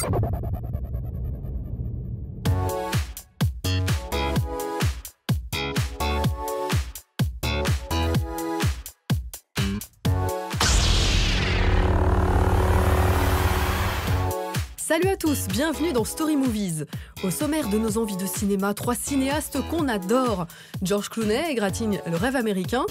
Salut à tous, bienvenue dans Story Movies. Au sommaire de nos envies de cinéma, 3 cinéastes qu'on adore. George Clooney égratigne le rêve américain.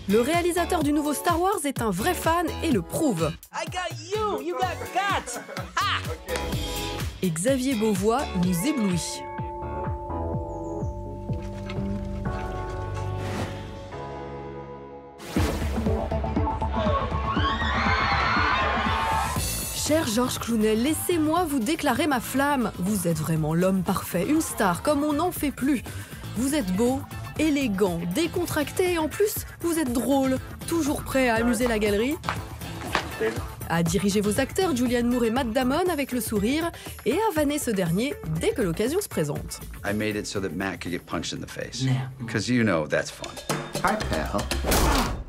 Le réalisateur du nouveau Star Wars est un vrai fan et le prouve. I got you, you got guts. Ha! Et Xavier Beauvois nous éblouit. Cher George Clooney, laissez-moi vous déclarer ma flamme. Vous êtes vraiment l'homme parfait, une star comme on n'en fait plus. Vous êtes beau, élégant, décontracté et en plus, vous êtes drôle, toujours prêt à amuser la galerie, à diriger vos acteurs Julianne Moore et Matt Damon avec le sourire et à vanner ce dernier dès que l'occasion se présente. I made it so that Matt could get punched in the face. Yeah. Because you know that's fun. Hi, pal.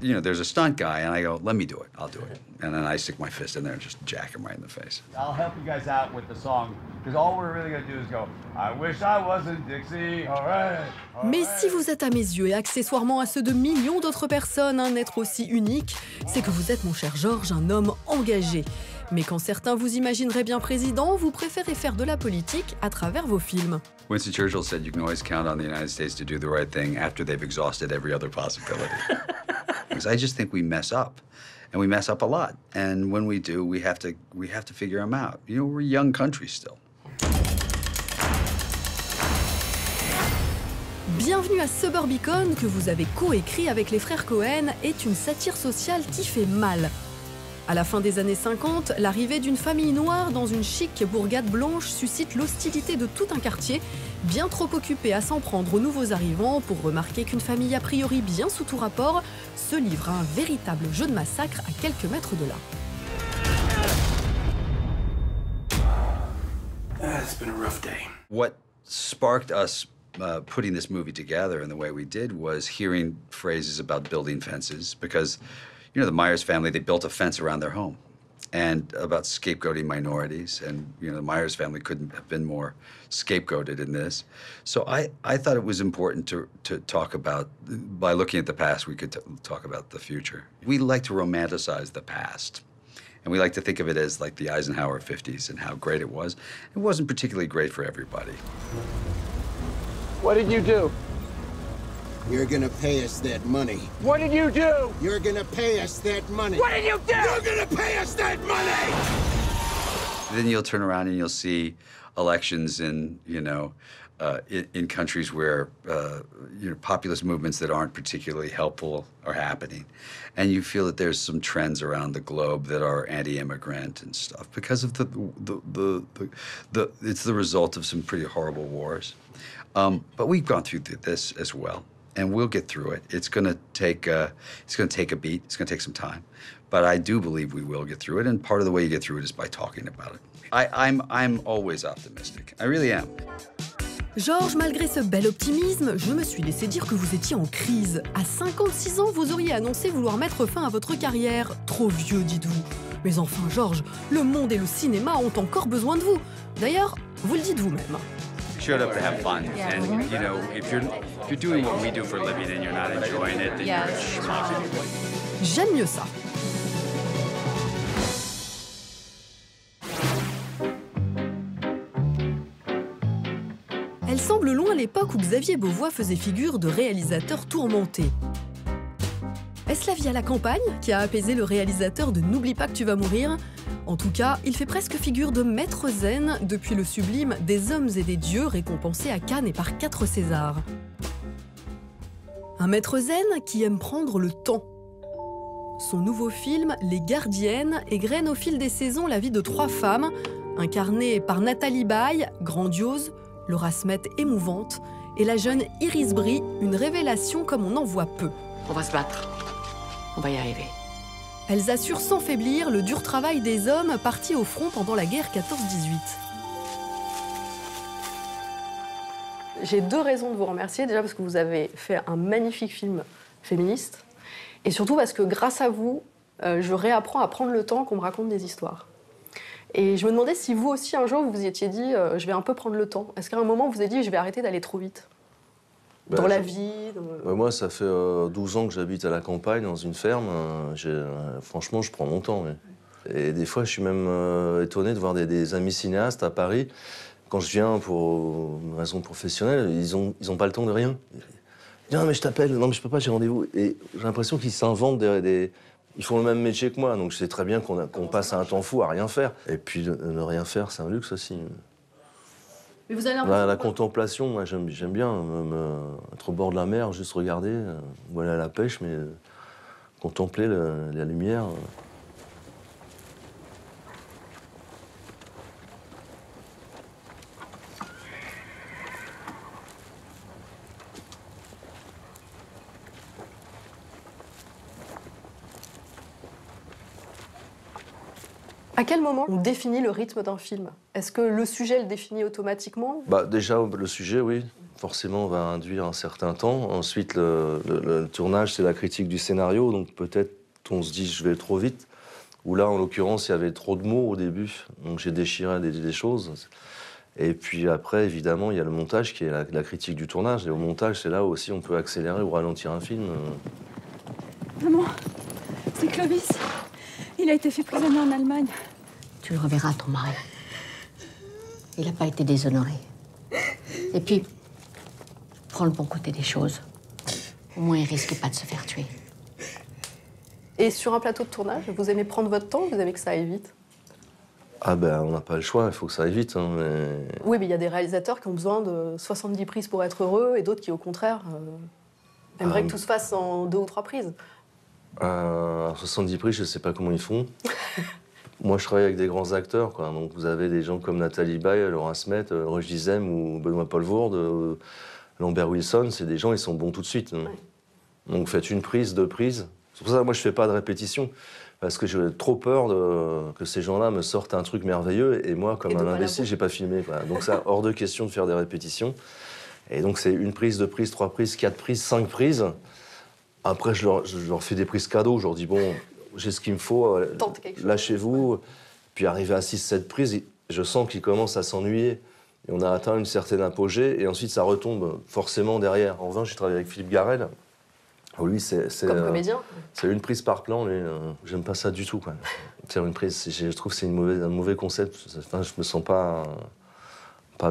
You know, there's a stunt guy, and I go, let me do it. I'll do it. And then I stick my fist in there and just jack him right in the face. I'll help you guys out with the song, because all we're really going to do is go, I wish I wasn't Dixie, all right. Mais si vous êtes à mes yeux et accessoirement à ceux de millions d'autres personnes un être aussi unique, c'est que vous êtes, mon cher George, un homme engagé. Mais quand certains vous imagineraient bien président, vous préférez faire de la politique à travers vos films. Winston Churchill said you can always count on the United States to do the right thing after they've exhausted every other possibility. Because I just think we mess up. And we mess up a lot. And when we do, we have to figure them out. You know, we're a young country still. Bienvenue à Suburbicon, que vous avez coécrit avec les frères Cohen, est une satire sociale qui fait mal. À la fin des années 50, l'arrivée d'une famille noire dans une chic bourgade blanche suscite l'hostilité de tout un quartier, bien trop occupé à s'en prendre aux nouveaux arrivants pour remarquer qu'une famille a priori bien sous tout rapport se livre à un véritable jeu de massacre à quelques mètres de là. It's been a rough day. What sparked us putting this movie together in the way we did was hearing phrases about building fences, because you know, the Myers family, they built a fence around their home, and about scapegoating minorities. And, you know, the Myers family couldn't have been more scapegoated in this. So I thought it was important to talk about, by looking at the past, we could talk about the future. We like to romanticize the past. And we like to think of it as like the Eisenhower 50s and how great it was. It wasn't particularly great for everybody. What did you do? You're gonna pay us that money. What did you do? You're gonna pay us that money. What did you do? You're gonna pay us that money! Then you'll turn around and you'll see elections in, you know, in countries where, you know, populist movements that aren't particularly helpful are happening. And you feel that there's some trends around the globe that are anti-immigrant and stuff because of it's the result of some pretty horrible wars. But we've gone through this as well. And we'll get through it. It's going to take a beat. It's going to take some time, but I do believe we will get through it. And part of the way you get through it is by talking about it. I'm always optimistic. I really am. George, malgré ce bel optimisme, je me suis laissé dire que vous étiez en crise. À 56 ans, vous auriez annoncé vouloir mettre fin à votre carrière. Trop vieux, dites-vous. Mais enfin, George, le monde et le cinéma ont encore besoin de vous. D'ailleurs, vous le dites vous-même. Showed up to have fun, and you know, if you're doing what we do for a living and you're not enjoying it, then you're a schmuck. J'aime mieux ça. Elle semble loin l'époque où Xavier Beauvois faisait figure de réalisateur tourmenté. Est-ce la vie à la campagne qui a apaisé le réalisateur de N'oublie pas que tu vas mourir ? En tout cas, il fait presque figure de maître zen depuis le sublime Des hommes et des dieux, récompensé à Cannes et par 4 Césars. Un maître zen qui aime prendre le temps. Son nouveau film, Les Gardiennes, égrène au fil des saisons la vie de 3 femmes, incarnées par Nathalie Baye, grandiose, Laura Smet, émouvante, et la jeune Iris Brie, une révélation comme on en voit peu. On va se battre. On va y arriver. Elles assurent sans faiblir le dur travail des hommes partis au front pendant la guerre 14-18. J'ai 2 raisons de vous remercier. Déjà parce que vous avez fait un magnifique film féministe. Et surtout parce que grâce à vous, je réapprends à prendre le temps qu'on me raconte des histoires. Et je me demandais si vous aussi, un jour, vous vous étiez dit je vais un peu prendre le temps. Est-ce qu'à un moment, vous vous êtes dit je vais arrêter d'aller trop vite dans la vie Moi, ça fait 12 ans que j'habite à la campagne, dans une ferme. Franchement, je prends mon temps. Ouais. Et des fois, je suis même étonné de voir des amis cinéastes à Paris. Quand je viens pour une raison professionnelle, ils ont pas le temps de rien. Ils disent non, mais je t'appelle, non, mais je peux pas, j'ai rendez-vous. Et j'ai l'impression qu'ils s'inventent Ils font le même métier que moi, donc je sais très bien qu'on passe un temps fou à rien faire. Et puis, ne rien faire, c'est un luxe aussi. Mais vous avez la contemplation, moi j'aime bien être au bord de la mer, juste regarder, ou aller à la pêche, mais contempler la lumière. À quel moment on définit le rythme d'un film? Est-ce que le sujet le définit automatiquement? Déjà, le sujet, oui. Forcément, va induire un certain temps. Ensuite, le tournage, c'est la critique du scénario. Donc peut-être on se dit, je vais trop vite. Ou là, en l'occurrence, il y avait trop de mots au début. Donc j'ai déchiré des choses. Et puis après, évidemment, il y a le montage qui est la critique du tournage. Et au montage, c'est là aussi on peut accélérer ou ralentir un film. Maman, c'est Clovis. Il a été fait prisonnier en Allemagne. Tu le reverras, ton mari. Il n'a pas été déshonoré. Et puis, prends le bon côté des choses. Au moins, il risque pas de se faire tuer. Et sur un plateau de tournage, vous aimez prendre votre temps ou vous aimez que ça aille vite? Ah on n'a pas le choix, il faut que ça aille vite. Hein, mais... Oui, mais il y a des réalisateurs qui ont besoin de 70 prises pour être heureux et d'autres qui, au contraire, aimeraient que tout se fasse en 2 ou 3 prises. 70 prises, je ne sais pas comment ils font. Moi, je travaille avec des grands acteurs, quoi. Donc, vous avez des gens comme Nathalie Baye, Laurent Smet, Roche Dizem ou Benoît Poelvoorde, Lambert Wilson. C'est des gens, ils sont bons tout de suite. Hein. Ouais. Donc, faites une prise, 2 prises. C'est pour ça que moi, je ne fais pas de répétition. Parce que j'ai trop peur que ces gens-là me sortent un truc merveilleux. Et moi, comme un imbécile, je n'ai pas filmé. Quoi. Donc, ça, hors de question de faire des répétitions. Et donc, c'est 1 prise, 2 prises, 3 prises, 4 prises, 5 prises. Après, je leur fais des prises cadeaux. Je leur dis, bon, j'ai ce qu'il me faut, lâchez-vous. Puis, arrivé à 6-7 prises, je sens qu'ils commencent à s'ennuyer. Et on a atteint une certaine apogée. Et ensuite, ça retombe forcément derrière. En revanche, j'ai travaillé avec Philippe Garrel. Lui, c'est comme comédien. C'est 1 prise par plan. J'aime pas ça du tout. Quoi. Faire une prise, je trouve que c'est un mauvais concept. Enfin, je me sens pas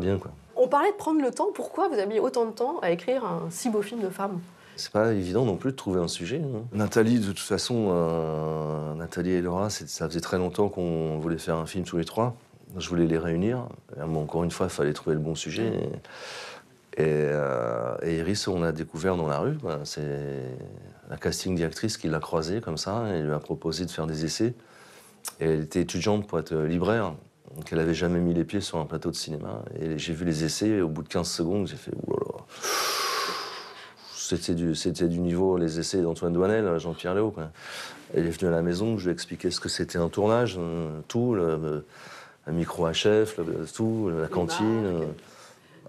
bien. Quoi. On parlait de prendre le temps. Pourquoi vous avez mis autant de temps à écrire un si beau film de femme? C'est pas évident non plus de trouver un sujet. Hein. Nathalie, de toute façon, Nathalie et Laura, ça faisait très longtemps qu'on voulait faire un film tous les 3. Je voulais les réunir. Encore une fois, il fallait trouver le bon sujet. Et Iris, on a découvert dans la rue. C'est la casting d'actrice qui l'a croisée comme ça et lui a proposé de faire des essais. Et elle était étudiante pour être libraire. Donc elle n'avait jamais mis les pieds sur un plateau de cinéma. Et j'ai vu les essais et au bout de 15 secondes, j'ai fait oulala. C'était du niveau, les essais d'Antoine Douanel, Jean-Pierre Léaud. Quoi. Elle est venue à la maison, je lui ai expliqué ce que c'était un tournage, tout, le micro à chef, tout, la cantine.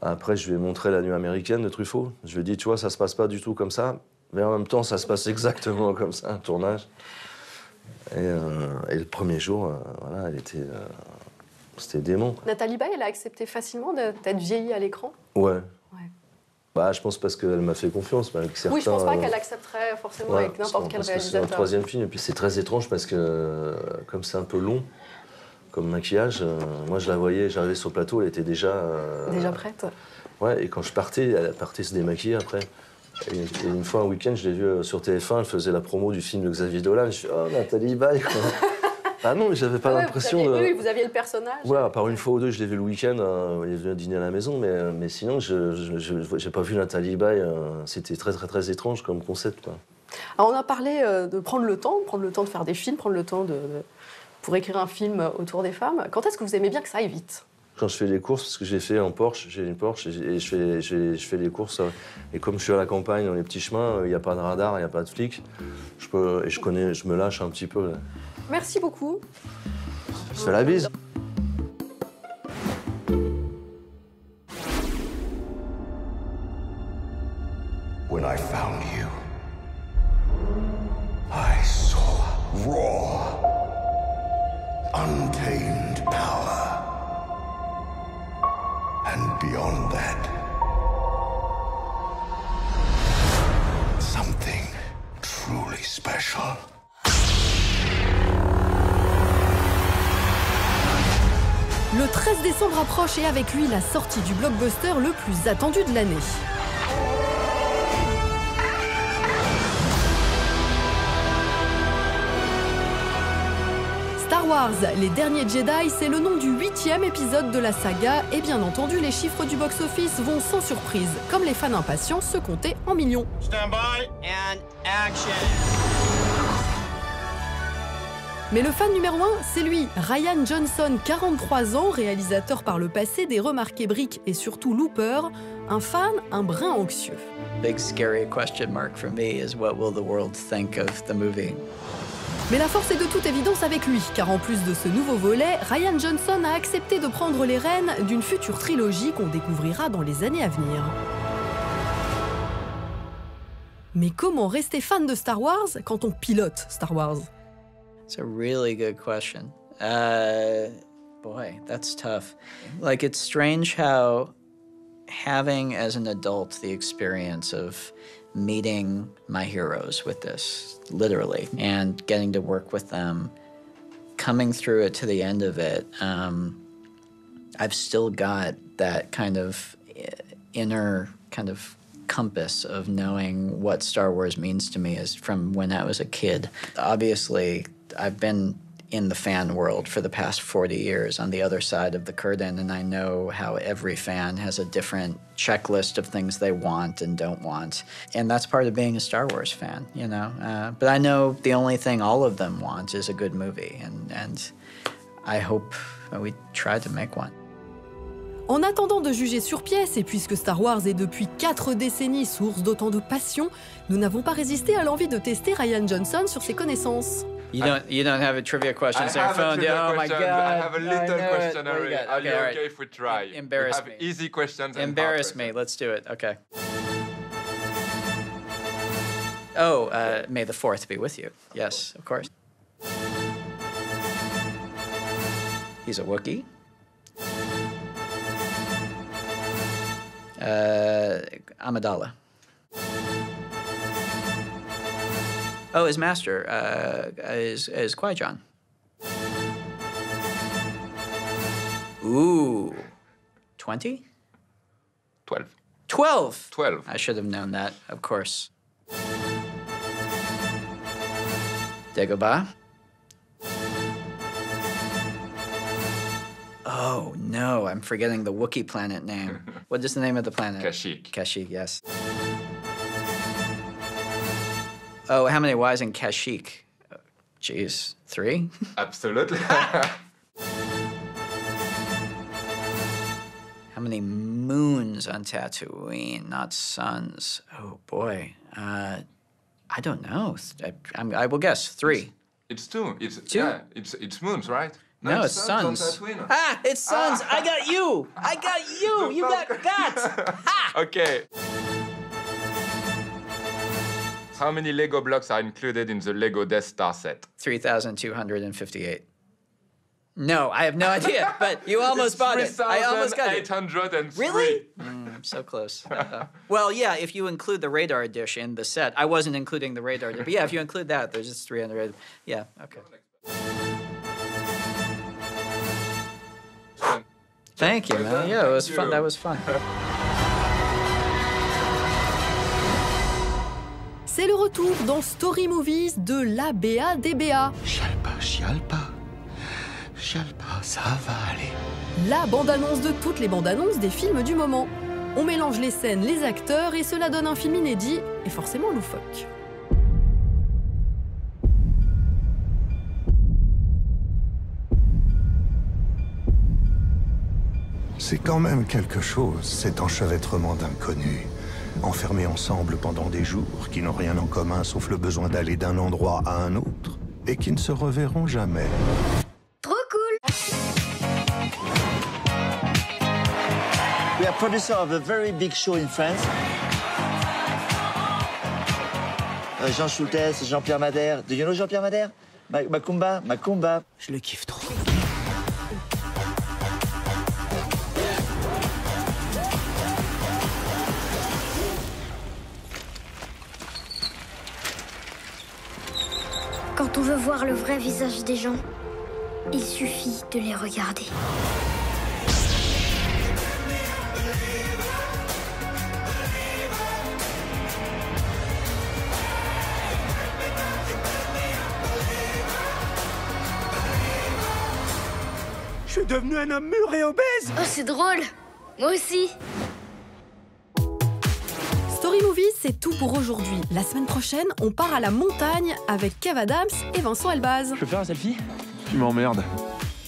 Après, je lui ai montré La Nuit américaine de Truffaut. Je lui ai dit, tu vois, ça se passe pas du tout comme ça, mais en même temps, ça se passe exactement comme ça, un tournage. Et le premier jour, voilà, c'était dément. Quoi. Nathalie Baye, elle a accepté facilement d'être vieillie à l'écran? Ouais. Je pense parce qu'elle m'a fait confiance. Avec certains, oui, je pense pas qu'elle accepterait forcément avec n'importe quel réalisateur. C'est un 3e film, et puis c'est très étrange parce que, comme c'est un peu long, comme maquillage, moi je la voyais, j'arrivais sur le plateau, elle était déjà... déjà prête? Ouais, et quand je partais, elle partait se démaquiller après. Et une fois, un week-end, je l'ai vue sur TF1, elle faisait la promo du film de Xavier Dolan. Je suis oh, Nathalie Baye, quoi. Ah non, mais j'avais pas l'impression de... Oui, vous aviez le personnage. Voilà, par une fois ou deux, je l'ai vu le week-end, il est venu dîner à la maison, mais sinon, j'ai pas vu Nathalie Baye. C'était très, très, très étrange comme concept, quoi. Alors, on a parlé de prendre le temps de faire des films, prendre le temps pour écrire un film autour des femmes. Quand est-ce que vous aimez bien que ça aille vite? Quand je fais les courses, parce que j'ai fait en Porsche, j'ai une Porsche, et je fais les courses. Et comme je suis à la campagne, dans les petits chemins, il n'y a pas de radar, il n'y a pas de flics. Je me lâche un petit peu. Là. Merci beaucoup. Je fais la bise. When I found you, I saw raw untamed power. And beyond that, something truly special. Le 13 décembre approche et avec lui la sortie du blockbuster le plus attendu de l'année. Star Wars, les derniers Jedi, c'est le nom du 8e épisode de la saga et bien entendu les chiffres du box-office vont sans surprise, comme les fans impatients se compter en millions. Stand by and action. Mais le fan numéro 1, c'est lui, Rian Johnson, 43 ans, réalisateur par le passé des remarqués Brick et surtout Looper, un fan un brin anxieux. Big scary question mark for me is what will the world think of the movie? Mais la force est de toute évidence avec lui, car en plus de ce nouveau volet, Rian Johnson a accepté de prendre les rênes d'une future trilogie qu'on découvrira dans les années à venir. Mais comment rester fan de Star Wars quand on pilote Star Wars? It's a really good question. Boy, that's tough. Like, it's strange how having, as an adult, the experience of meeting my heroes with this, literally, and getting to work with them, coming through it to the end of it, I've still got that kind of inner kind of compass of knowing what Star Wars means to me as from when I was a kid. Obviously, I've been in the fan world for the past 40 years on the other side of the curtain, and I know how every fan has a different checklist of things they want and don't want. And that's part of being a Star Wars fan, you know? But I know the only thing all of them want is a good movie, and I hope we try to make one. En attendant de juger sur pièce, et puisque Star Wars est depuis 4 décennies source d'autant de passion, nous n'avons pas résisté à l'envie de tester Rian Johnson sur ses connaissances. You don't have a trivia question on your phone, do you? Oh my God! I have a little I questionnaire. Are you all right. okay if we try? Embarrass we have me. Easy questions. And Embarrass me. Let's do it. Okay. Oh, may the 4th be with you. Yes, of course. He's a Wookiee. Amidala. Oh, his master is Qui-Gon. Ooh, 20? 12. 12! 12. I should have known that, of course. Dagobah? Oh, no, I'm forgetting the Wookiee planet name. What is the name of the planet? Kashyyyk. Kashyyyk, yes. Oh, how many Ys in Kashyyyk? Jeez, 3? Absolutely. How many moons on Tatooine, not suns? Oh, boy. I don't know. I will guess 3. It's 2. It's 2? Yeah, it's moons, right? No, it's suns. On Tatooine. Ah, it's suns. I got you. I got you. You got guts. Ha! Okay. How many Lego blocks are included in the Lego Death Star set? 3,258. No, I have no idea, but you almost bought it. I almost got it. 3,803. Really? So close. Well, yeah, if you include the radar edition, the set. I wasn't including the radar edition, but yeah, if you include that, there's just 300. Yeah, okay. Thank you, man. Yeah, it was fun. That was fun. C'est le retour dans Story Movies de l'ABA DBA. Chialpa, chialpa. Chialpa, ça va aller. La bande-annonce de toutes les bandes-annonces des films du moment. On mélange les scènes, les acteurs et cela donne un film inédit et forcément loufoque. C'est quand même quelque chose, cet enchevêtrement d'inconnus, enfermés ensemble pendant des jours, qui n'ont rien en commun sauf le besoin d'aller d'un endroit à un autre, et qui ne se reverront jamais. Trop cool! We are producer of a very big show in France. Jean Schultes, Jean-Pierre Madère. Do you know Jean-Pierre Madère? Macumba, Macumba. Je le kiffe trop. Quand on veut voir le vrai visage des gens, il suffit de les regarder. Je suis devenu un homme mûr et obèse. Oh, c'est drôle. Moi aussi. Story Movie, c'est tout pour aujourd'hui. La semaine prochaine, on part à la montagne avec Kev Adams et Vincent Elbaz. Je peux faire un selfie? Tu m'emmerdes.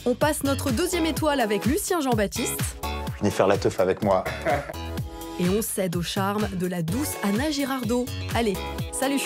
On passe notre 2e étoile avec Lucien Jean-Baptiste. Venez faire la teuf avec moi. Et on cède au charme de la douce Anna Girardot. Allez, salut!